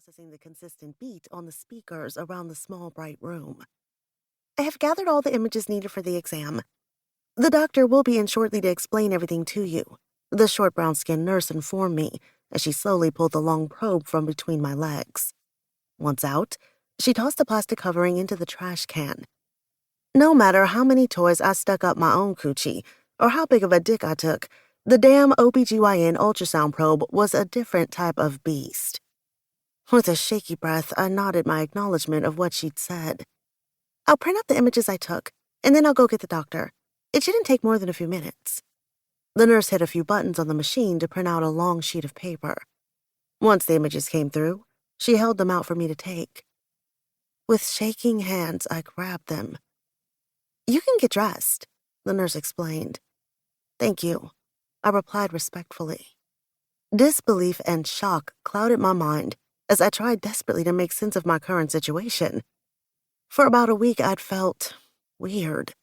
processing the consistent beat on the speakers around the small, bright room. I have gathered all the images needed for the exam. The doctor will be in shortly to explain everything to you, the short brown-skinned nurse informed me as she slowly pulled the long probe from between my legs. Once out, she tossed the plastic covering into the trash can. No matter how many toys I stuck up my own coochie, or how big of a dick I took, the damn OBGYN ultrasound probe was a different type of beast. With a shaky breath, I nodded my acknowledgement of what she'd said. I'll print out the images I took, and then I'll go get the doctor. It shouldn't take more than a few minutes. The nurse hit a few buttons on the machine to print out a long sheet of paper. Once the images came through, she held them out for me to take. With shaking hands, I grabbed them. You can get dressed, the nurse explained. Thank you, I replied respectfully. Disbelief and shock clouded my mind as I tried desperately to make sense of my current situation. For about a week, I'd felt weird.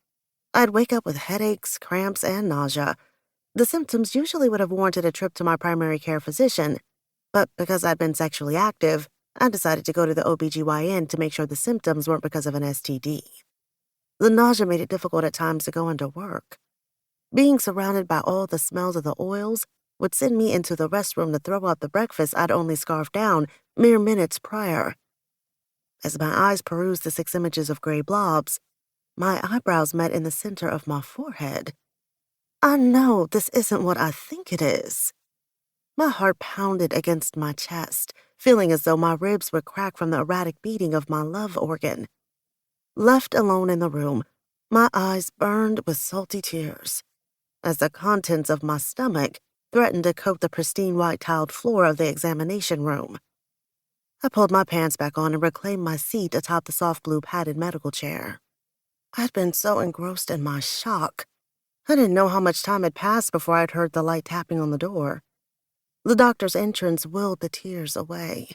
I'd wake up with headaches, cramps, and nausea. The symptoms usually would have warranted a trip to my primary care physician, but because I'd been sexually active, I decided to go to the OBGYN to make sure the symptoms weren't because of an STD. The nausea made it difficult at times to go into work. Being surrounded by all the smells of the oils would send me into the restroom to throw up the breakfast I'd only scarfed down mere minutes prior. As my eyes perused the 6 images of gray blobs, my eyebrows met in the center of my forehead. I know this isn't what I think it is. My heart pounded against my chest, feeling as though my ribs would crack from the erratic beating of my love organ. Left alone in the room, my eyes burned with salty tears as the contents of my stomach threatened to coat the pristine white-tiled floor of the examination room. I pulled my pants back on and reclaimed my seat atop the soft blue padded medical chair. I'd been so engrossed in my shock, I didn't know how much time had passed before I'd heard the light tapping on the door. The doctor's entrance willed the tears away.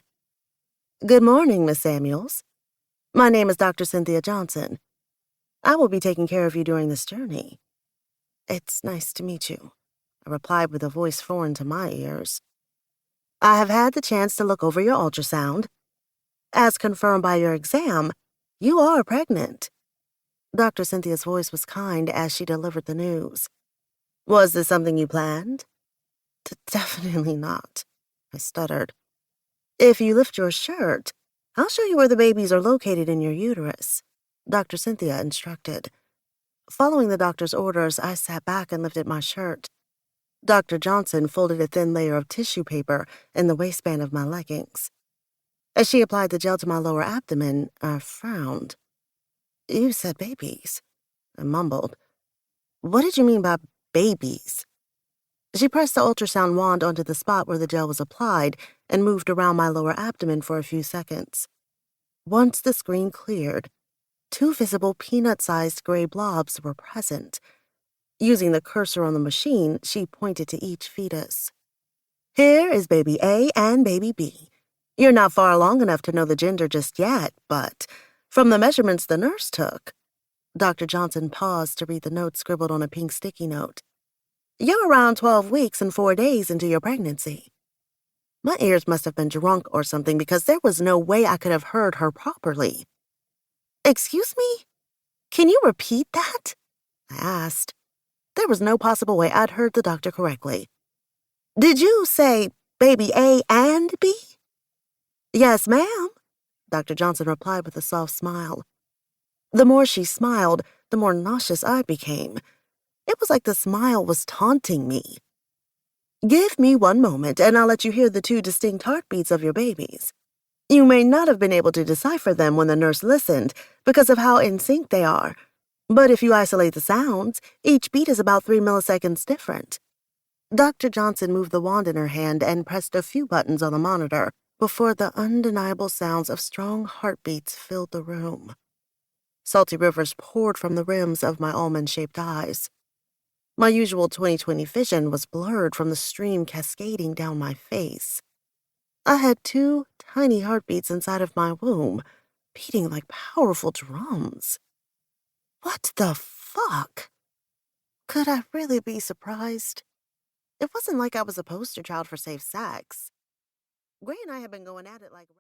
Good morning, Miss Samuels. My name is Dr. Cynthia Johnson. I will be taking care of you during this journey. It's nice to meet you, I replied with a voice foreign to my ears. I have had the chance to look over your ultrasound. As confirmed by your exam, you are pregnant. Dr. Cynthia's voice was kind as she delivered the news. Was this something you planned? Definitely not, I stuttered. If you lift your shirt, I'll show you where the babies are located in your uterus, Dr. Cynthia instructed. Following the doctor's orders, I sat back and lifted my shirt. Dr. Johnson folded a thin layer of tissue paper in the waistband of my leggings. As she applied the gel to my lower abdomen, I frowned. You said babies, I mumbled. What did you mean by babies? She pressed the ultrasound wand onto the spot where the gel was applied and moved around my lower abdomen for a few seconds. Once the screen cleared, 2 visible peanut-sized gray blobs were present. Using the cursor on the machine, she pointed to each fetus. Here is baby A and baby B. You're not far along enough to know the gender just yet, but from the measurements the nurse took. Dr. Johnson paused to read the note scribbled on a pink sticky note. You're around 12 weeks and 4 days into your pregnancy. My ears must have been drunk or something because there was no way I could have heard her properly. Excuse me? Can you repeat that? I asked. There was no possible way I'd heard the doctor correctly. Did you say baby A and B? Yes, ma'am, Dr. Johnson replied with a soft smile. The more she smiled, the more nauseous I became. It was like the smile was taunting me. Give me one moment, and I'll let you hear the 2 distinct heartbeats of your babies. You may not have been able to decipher them when the nurse listened because of how in sync they are, but if you isolate the sounds, each beat is about 3 milliseconds different. Dr. Johnson moved the wand in her hand and pressed a few buttons on the monitor before the undeniable sounds of strong heartbeats filled the room. Salty rivers poured from the rims of my almond-shaped eyes. My usual 20/20 vision was blurred from the stream cascading down my face. I had 2 tiny heartbeats inside of my womb, beating like powerful drums. What the fuck? Could I really be surprised? It wasn't like I was a poster child for safe sex. Gray and I had been going at it like